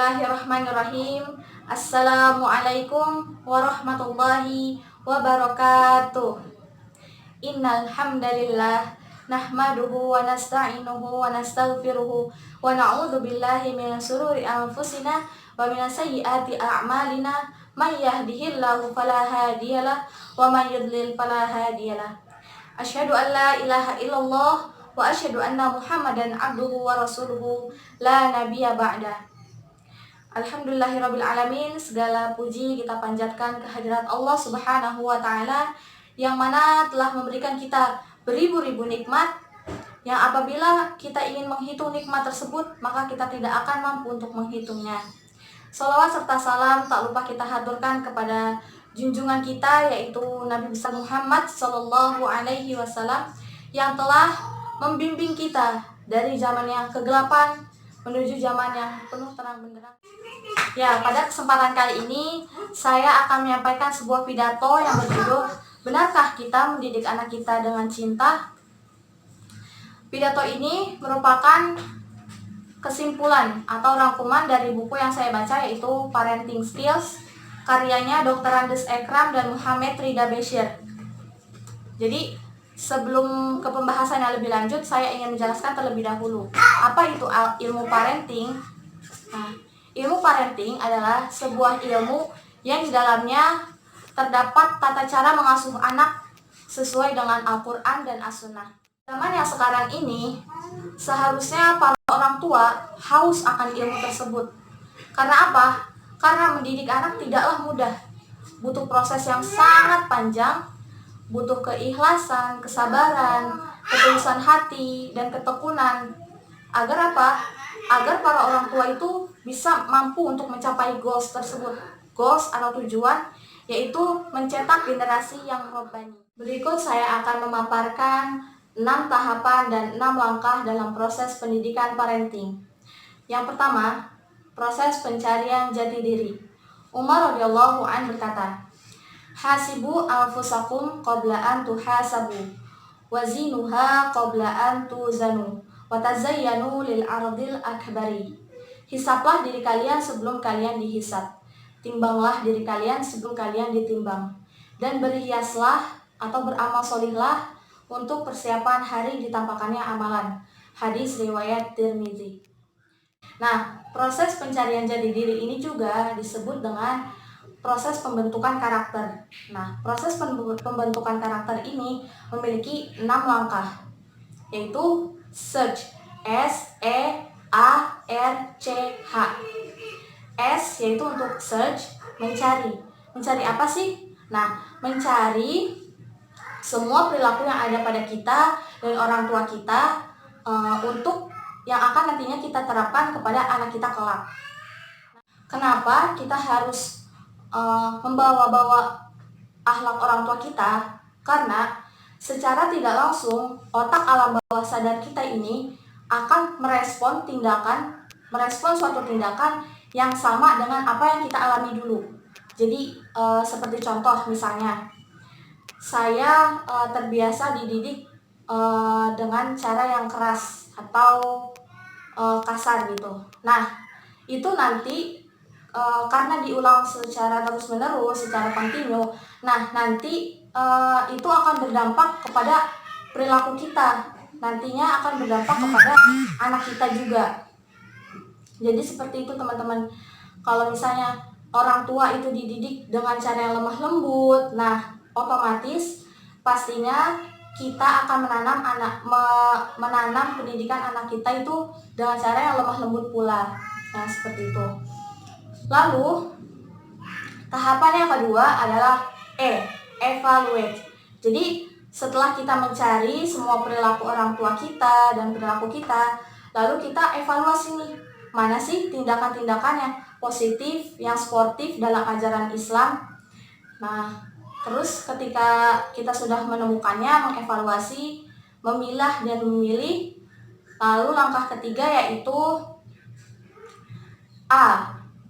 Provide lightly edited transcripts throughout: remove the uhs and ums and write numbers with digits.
Bismillahirrahmanirrahim. Assalamualaikum warahmatullahi wabarakatuh. Innal hamdalillah nahmaduhu wa nasta'inuhu wa nastaghfiruhu wa na'udzu billahi min shururi anfusina wa min sayyiati a'malina. May yahdihillahu fala hadiyalah wa may yudlil fala hadiyalah. Asyhadu an la ilaha illallah wa asyhadu anna Muhammadan abduhu wa rasuluhu la nabiyya ba'da. Alhamdulillahirabbil alamin, segala puji kita panjatkan kehadirat Allah Subhanahu wa taala yang mana telah memberikan kita beribu-ribu nikmat yang apabila kita ingin menghitung nikmat tersebut maka kita tidak akan mampu untuk menghitungnya. Shalawat serta salam tak lupa kita haturkan kepada junjungan kita yaitu Nabi besar Muhammad sallallahu alaihi wasallam yang telah membimbing kita dari zaman yang kegelapan menuju zaman yang penuh terang benderang. Ya, pada kesempatan kali ini saya akan menyampaikan sebuah pidato yang berjudul Benarkah kita mendidik anak kita dengan cinta? Pidato ini merupakan kesimpulan atau rangkuman dari buku yang saya baca yaitu Parenting Skills karyanya Dr. Andes Ekram dan Muhammad Rida Bashir. Jadi sebelum ke pembahasan yang lebih lanjut, saya ingin menjelaskan terlebih dahulu apa itu ilmu parenting. Nah, ilmu parenting adalah sebuah ilmu yang di dalamnya terdapat tata cara mengasuh anak sesuai dengan Al-Quran dan As-Sunnah. Zaman yang sekarang ini, seharusnya para orang tua haus akan ilmu tersebut. Karena apa? Karena mendidik anak tidaklah mudah. Butuh proses yang sangat panjang, butuh keikhlasan, kesabaran, ketulusan hati, dan ketekunan. Agar apa? Agar para orang tua itu bisa mampu untuk mencapai goals tersebut. Goals atau tujuan yaitu mencetak generasi yang robbani. Berikut saya akan memaparkan 6 tahapan dan 6 langkah dalam proses pendidikan parenting. Yang pertama, proses pencarian jati diri. Umar radhiyallahu an berkata, "Hasibu anfusakum qabla an tuhasabu, wazinuha qabla an tuzanu, wa tazayyanu lil ardil akbari." Hisaplah diri kalian sebelum kalian dihisap. Timbanglah diri kalian sebelum kalian ditimbang. Dan berhiaslah atau beramal solihlah untuk persiapan hari ditampakannya amalan. Hadis riwayat Tirmizi. Nah, proses pencarian jati diri ini juga disebut dengan proses pembentukan karakter. Nah, proses pembentukan karakter ini memiliki 6 langkah, yaitu search, S-E-A-R-C-H. S yaitu untuk search, mencari. Mencari apa sih? Nah, mencari semua perilaku yang ada pada kita dan orang tua kita untuk yang akan nantinya kita terapkan kepada anak kita kelak. Kenapa kita harus membawa-bawa akhlak orang tua kita? Karena secara tidak langsung otak alam bawah sadar kita ini akan merespon suatu tindakan yang sama dengan apa yang kita alami dulu. Jadi seperti contoh misalnya, saya terbiasa dididik dengan cara yang keras atau kasar gitu. Nah, itu nanti karena diulang secara terus-menerus, secara kontinu, nah nanti itu akan berdampak kepada perilaku kita. Nantinya akan berdampak kepada anak kita juga. Jadi seperti itu teman-teman. Kalau misalnya orang tua itu dididik dengan cara yang lemah lembut, nah otomatis pastinya kita akan menanam pendidikan anak kita itu dengan cara yang lemah lembut pula. Nah, seperti itu. Lalu tahapan yang kedua adalah evaluate. Jadi setelah kita mencari semua perilaku orang tua kita dan perilaku kita, lalu kita evaluasi nih, mana sih tindakan-tindakan yang positif, yang sportif dalam ajaran Islam. Nah, terus ketika kita sudah menemukannya, mengevaluasi, memilah dan memilih, lalu langkah ketiga yaitu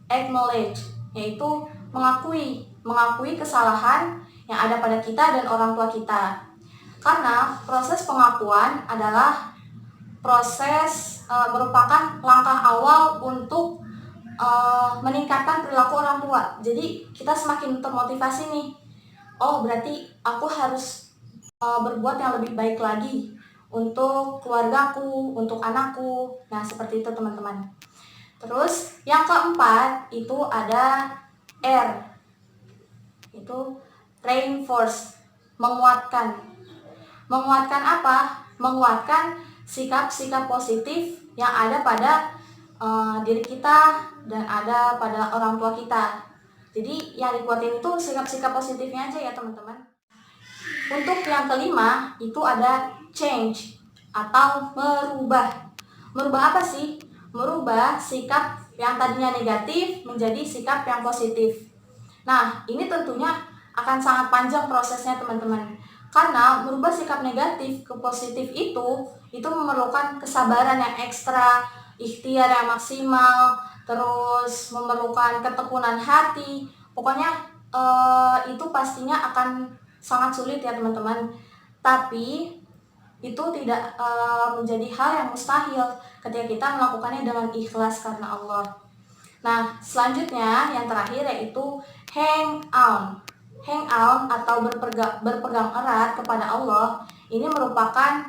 acknowledge, yaitu mengakui kesalahan yang ada pada kita dan orang tua kita. Karena proses pengakuan adalah proses merupakan langkah awal untuk meningkatkan perilaku orang tua. Jadi kita semakin termotivasi nih. Oh, berarti aku harus berbuat yang lebih baik lagi untuk keluargaku, untuk anakku. Nah, seperti itu teman-teman. Terus yang keempat itu ada R. Itu reinforce, menguatkan. Menguatkan apa? Menguatkan sikap-sikap positif yang ada pada diri kita dan ada pada orang tua kita. Jadi yang dikuatin itu sikap-sikap positifnya aja ya teman-teman. Untuk yang kelima itu ada change atau merubah. Merubah apa sih? Merubah sikap yang tadinya negatif menjadi sikap yang positif. Nah, ini tentunya akan sangat panjang prosesnya teman-teman. Karena merubah sikap negatif ke positif itu memerlukan kesabaran yang ekstra, ikhtiar yang maksimal, terus memerlukan ketekunan hati. Pokoknya itu pastinya akan sangat sulit ya teman-teman. Tapi itu tidak menjadi hal yang mustahil ketika kita melakukannya dengan ikhlas karena Allah. Nah, selanjutnya yang terakhir yaitu hang on. Hang on atau berpegang erat kepada Allah ini merupakan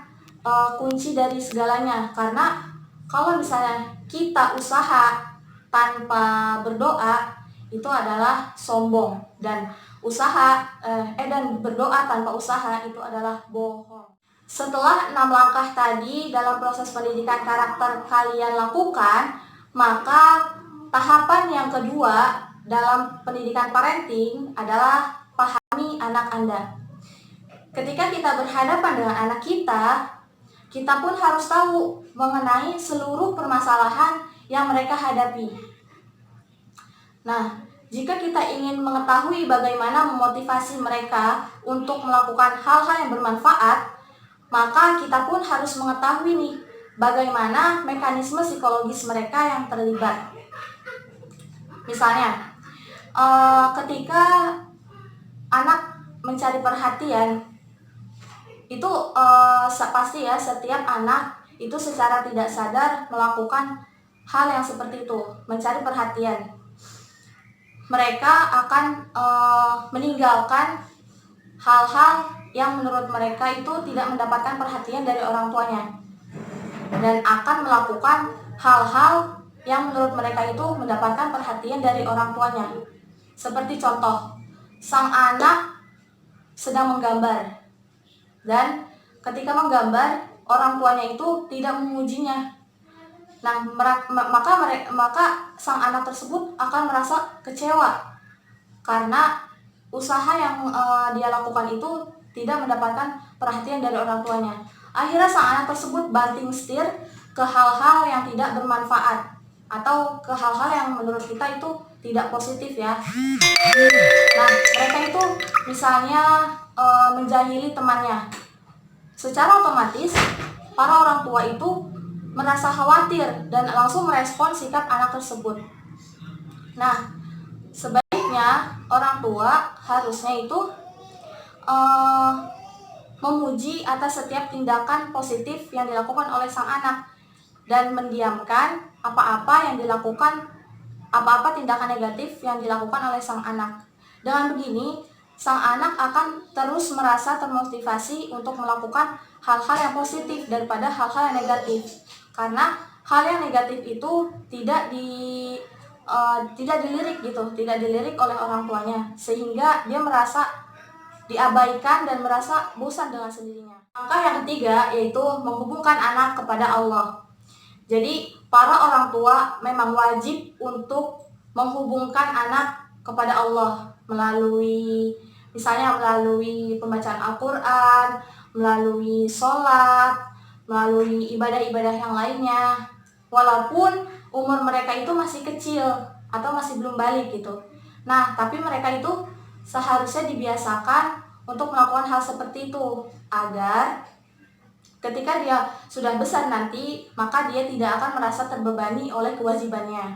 kunci dari segalanya. Karena kalau misalnya kita usaha tanpa berdoa itu adalah sombong, dan berdoa tanpa usaha itu adalah bohong. Setelah 6 langkah tadi dalam proses pendidikan karakter kalian lakukan, maka tahapan yang kedua dalam pendidikan parenting adalah pahami anak Anda. Ketika kita berhadapan dengan anak kita pun harus tahu mengenai seluruh permasalahan yang mereka hadapi. Nah, jika kita ingin mengetahui bagaimana memotivasi mereka untuk melakukan hal-hal yang bermanfaat, maka kita pun harus mengetahui nih bagaimana mekanisme psikologis mereka yang terlibat. Misalnya, ketika anak mencari perhatian, itu pasti ya setiap anak itu secara tidak sadar melakukan hal yang seperti itu, mencari perhatian. Mereka akan meninggalkan hal-hal yang menurut mereka itu tidak mendapatkan perhatian dari orang tuanya, dan akan melakukan hal-hal yang menurut mereka itu mendapatkan perhatian dari orang tuanya. Seperti contoh, sang anak sedang menggambar, dan ketika menggambar orang tuanya itu tidak memujinya. Nah, maka sang anak tersebut akan merasa kecewa karena usaha yang dia lakukan itu tidak mendapatkan perhatian dari orang tuanya. Akhirnya sang anak tersebut banting setir ke hal-hal yang tidak bermanfaat atau ke hal-hal yang menurut kita itu tidak positif ya. Nah, mereka itu misalnya menjahili temannya. Secara otomatis para orang tua itu merasa khawatir dan langsung merespon sikap anak tersebut. Nah, sebaiknya orang tua harusnya itu memuji atas setiap tindakan positif yang dilakukan oleh sang anak dan mendiamkan apa-apa tindakan negatif yang dilakukan oleh sang anak. Dengan begini, sang anak akan terus merasa termotivasi untuk melakukan hal-hal yang positif daripada hal-hal yang negatif. Karena hal yang negatif itu tidak dilirik oleh orang tuanya, sehingga dia merasa diabaikan dan merasa bosan dengan sendirinya. Langkah yang ketiga yaitu menghubungkan anak kepada Allah. Jadi para orang tua memang wajib untuk menghubungkan anak kepada Allah melalui pembacaan Al-Quran, melalui sholat, melalui ibadah-ibadah yang lainnya, walaupun umur mereka itu masih kecil atau masih belum balik gitu. Nah, tapi mereka itu seharusnya dibiasakan untuk melakukan hal seperti itu agar ketika dia sudah besar nanti, maka dia tidak akan merasa terbebani oleh kewajibannya.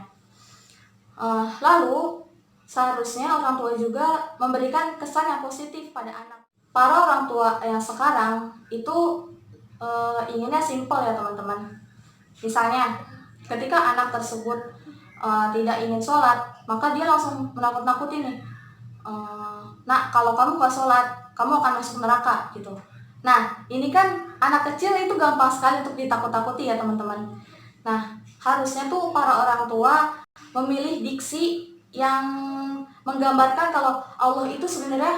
Lalu seharusnya orang tua juga memberikan kesan yang positif pada anak. Para orang tua yang sekarang itu inginnya simpel ya teman-teman. Misalnya ketika anak tersebut tidak ingin sholat, maka dia langsung menakut-nakuti nih, nak, kalau kamu gak sholat, kamu akan masuk neraka gitu. Nah, ini kan anak kecil itu gampang sekali untuk ditakut-takuti ya teman-teman. Nah, harusnya tuh para orang tua memilih diksi yang menggambarkan kalau Allah itu sebenarnya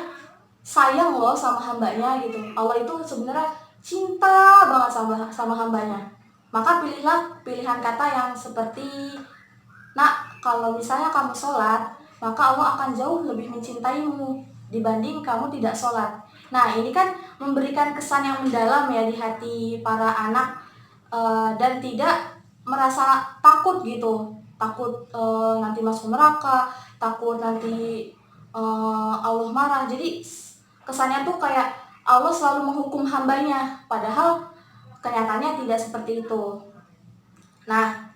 sayang loh sama hambanya gitu. Allah itu sebenarnya cinta banget sama hambanya. Maka pilihlah pilihan kata yang seperti, nak, kalau misalnya kamu sholat, maka Allah akan jauh lebih mencintaimu dibanding kamu tidak sholat. Nah, ini kan memberikan kesan yang mendalam ya di hati para anak, dan tidak merasa takut gitu, takut nanti masuk neraka, takut nanti Allah marah. Jadi kesannya tuh kayak Allah selalu menghukum hambanya, padahal kenyataannya tidak seperti itu. Nah,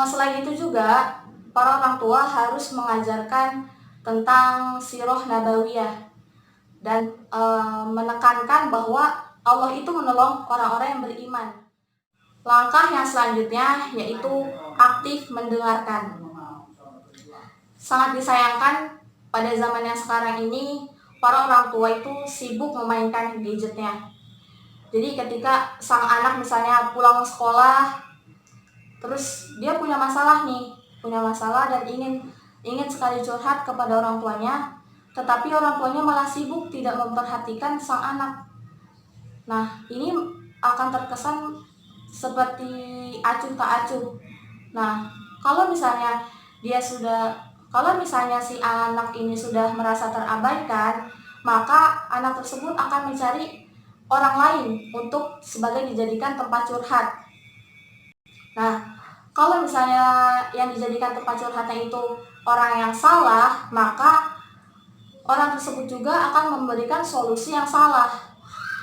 selain itu juga para orang tua harus mengajarkan tentang sirah nabawiyah dan menekankan bahwa Allah itu menolong orang-orang yang beriman. Langkah yang selanjutnya yaitu aktif mendengarkan. Sangat disayangkan pada zaman yang sekarang ini para orang tua itu sibuk memainkan gadgetnya. Jadi ketika sang anak misalnya pulang sekolah, terus dia punya masalah dan ingin sekali curhat kepada orang tuanya, tetapi orang tuanya malah sibuk tidak memperhatikan sang anak. Nah, ini akan terkesan seperti acuh tak acuh. Nah, kalau misalnya si anak ini sudah merasa terabaikan, maka anak tersebut akan mencari orang lain untuk sebagai dijadikan tempat curhat. Nah, kalau misalnya yang dijadikan tempat curhatnya itu orang yang salah, maka orang tersebut juga akan memberikan solusi yang salah.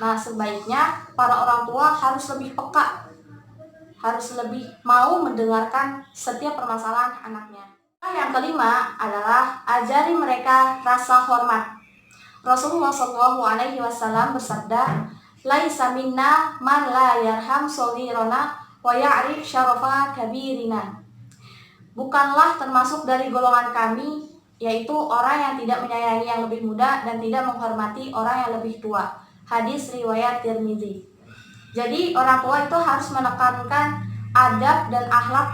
Nah, sebaiknya para orang tua harus lebih peka, harus lebih mau mendengarkan setiap permasalahan anaknya. Yang kelima adalah ajari mereka rasa hormat. Rasulullah SAW bersabda, "Laisa minna man la yarham shaghirana wa ya'rif syarafa kabirina." Bukanlah termasuk dari golongan kami, yaitu orang yang tidak menyayangi yang lebih muda dan tidak menghormati orang yang lebih tua. Hadis riwayat Tirmidzi. Jadi orang tua itu harus menekankan adab dan akhlak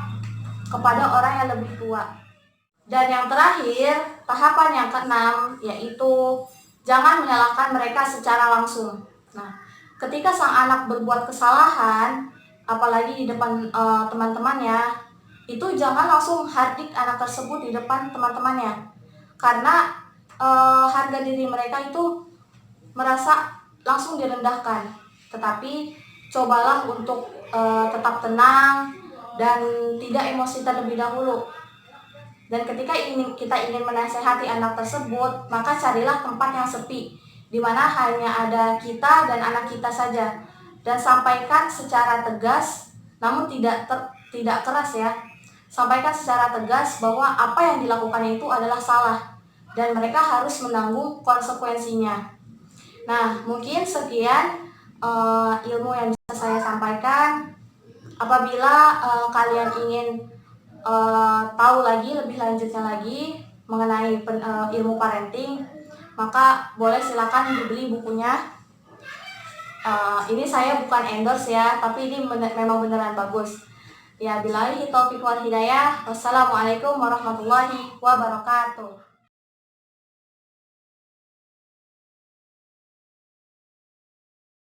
kepada orang yang lebih tua. Dan yang terakhir, tahapan yang keenam, yaitu jangan menyalahkan mereka secara langsung. Nah, ketika sang anak berbuat kesalahan, apalagi di depan teman-temannya, itu jangan langsung hardik anak tersebut di depan teman-temannya, karena harga diri mereka itu merasa langsung direndahkan. Tetapi cobalah untuk tetap tenang dan tidak emosi terlebih dahulu. Dan ketika kita ingin menasehati anak tersebut, maka carilah tempat yang sepi, di mana hanya ada kita dan anak kita saja, dan sampaikan secara tegas, namun tidak keras ya. Sampaikan secara tegas bahwa apa yang dilakukannya itu adalah salah, dan mereka harus menanggung konsekuensinya. Nah, mungkin sekian ilmu yang bisa saya sampaikan. Apabila kalian ingin tahu lagi lebih lanjutnya lagi mengenai ilmu parenting, maka boleh silakan dibeli bukunya. Ini saya bukan endorse ya, tapi ini memang beneran bagus. Ya, billahi taufiq wal hidayah. Wassalamualaikum warahmatullahi wabarakatuh.